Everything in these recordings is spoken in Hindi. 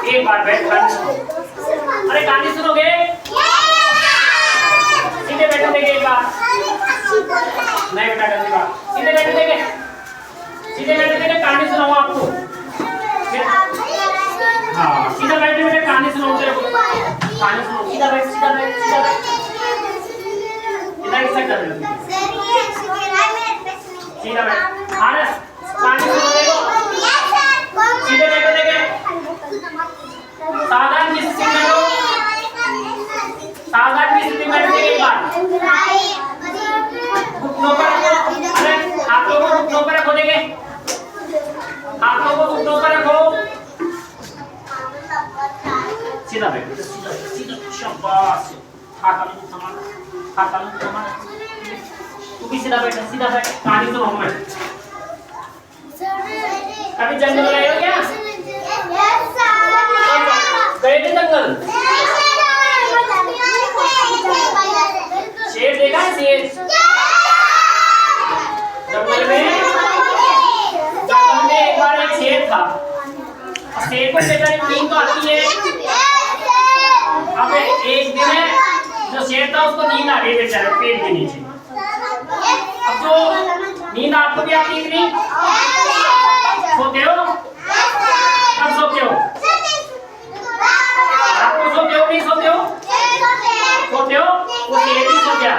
एक बार बैठ कर अरे कहानी सुनोगे? सीधे बैठो देंगे एक बार। नहीं बेटा जल्दी बात सीधे बैठो देंगे, सीधे बैठो देंगे, कहानी सुनाऊं आपको। हाँ सीधा बैठे बेटे कहानी सुनाऊं तेरे को, कहानी सुनाऊं। सीधा बैठ सीधा बैठ सीधा बैठ इधर इस साइड कर लो, सीधा बैठ। आरस कहानी सुनो देखो, सीधे बैठो देंगे, सावधान की स्थिति में बैठो, सावधान की स्थिति में बैठो एक बार। घुटनों पर रखो, अरे हाथों को घुटनों पर रखो देंगे, हाथों को घुटनों पर रखो, सीधा बैठो सीधा सीधा शाबाश। हाथ तालू समान तू भी सीधा बैठ सीधा बैठ। कहानी सुनाऊं मैं। कभी जंगल गए हो क्या? गए थे जंगल? शेर देखा है शेर? जंगल में एक बार एक शेर था, शेर को बेचारी नींद तो आती है। अब एक दिन है जो शेर था उसको नींद आ गई बेचारे पेट के नीचे। अब जो नींद आपको भी आती है कि नहीं? सोते हो? कब सोते हो? आपको सोते हो नहीं सोते हो? सोते हो? वो शेर भी सो गया।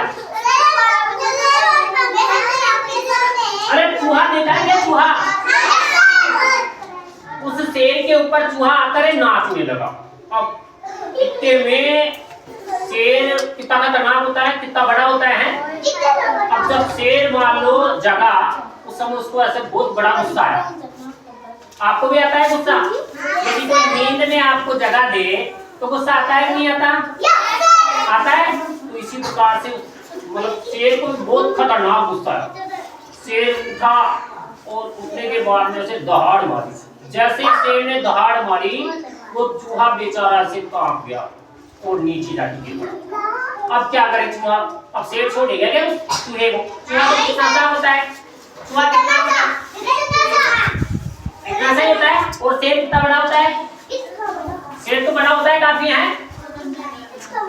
अरे चूहा देखा है क्या? चूहा उस शेर के ऊपर चूहा आकर नाचने लगा। अब इतने में शेर कितना खतरनाक होता है, कितना बड़ा होता है। अब जब शेर मान लो जगा उस समय उसको ऐसे बहुत बड़ा गुस्सा आया। आपको भी आता है गुस्सा? यदि कोई नींद में आपको जगा दे तो गुस्सा आता है नहीं आता? आता है। तो इसी प्रकार से मतलब शेर को बहुत खतरनाक गुस्सा है। शेर उठा और उठने के बाद में उसे दहाड़ मारी। जैसे शेर ने दहाड़ मारी वो चूहा बेचारा से कांप गया और नीचे जाके गिर गया। अब क्या करे चूहा? अब शेर छोड़ेगा क्या चूहे को? चूहा तो कितना सा होता है? चूहा कितना इतना सही होता है। और शेर कितना बड़ा होता है? शेर तो बड़ा होता है काफी है।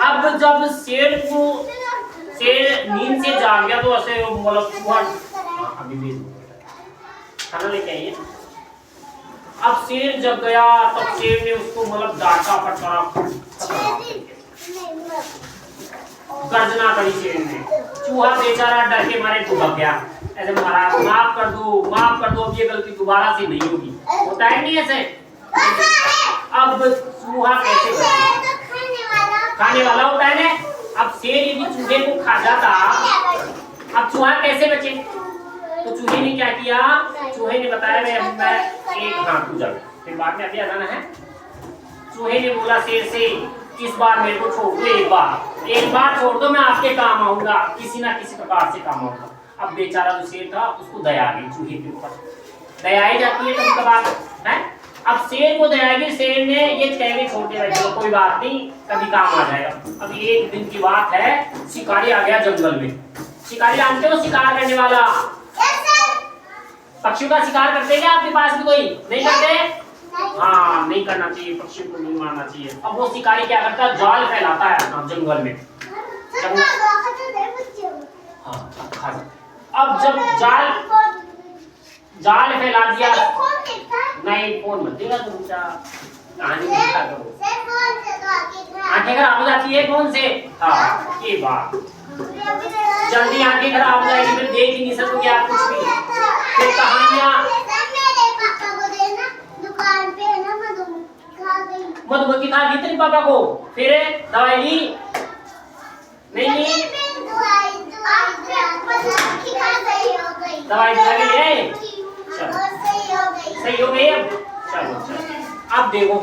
अब जब शेर नींद से जाग गया तो ऐसे मतलब चूहा अभी भी खाना लेके आइए। अब शेर जब गया तब शेर ने उसको मतलब डांटा फटकारा, गर्जना करी शेर ने। चूहा बेचारा डर के मारे दुबक गया, ऐसे मारा माफ कर दो, अब ये गलती दोबारा से नहीं होगी। होता है नहीं ऐसे? अब चूहा कैसे बचे? खाने वाला होता है ना। अब शेर यदि चूहे को खा जाता अब चूहा कैसे बचे? तो चूहे ने क्या किया? चूहे ने बताया मैं एक हाथ पूजा, फिर बाद में अभी आना है। चूहे ने बोला शेर से इस बार मेरे को छोड़ दो, एक बार छोड़ दो, मैं आपके काम आऊंगा, किसी ना किसी प्रकार से काम आऊंगा। अब बेचारा जो शेर था उसको दया आ गई चूहे के ऊपर। दया आई जाती है कभी कभार है। अब शेर को दया गई, शेर ने ये कहने छोड़ दिया चलो कोई बात नहीं कभी काम आ जाएगा। अब एक दिन की बात है, शिकारी आ गया जंगल में। शिकारी जानते हो शिकार करने वाला? पक्षियों का शिकार करते हैं क्या आपके पास भी कोई? नहीं करते? हाँ नहीं करना चाहिए, पक्षियों को नहीं मारना चाहिए। अब वो शिकारी क्या करता है? जाल फैलाता है जंगल में। हाँ अब जब जाल फैला दिया, नहीं फोन मत देना तुम, कहानी आंखें खराब हो जाती है फोन से। हाँ ये बात जल्दी आंखें खराब हो जाएगी, फिर देख ही नहीं सकोगे आप कुछ भी। फिर कहानियां मधुमक्खी खा ली तेरे पापा को, फिर दवाई ली नहीं ली? दवाई दिला ली है? सही हो गई अब। चलो अब देखो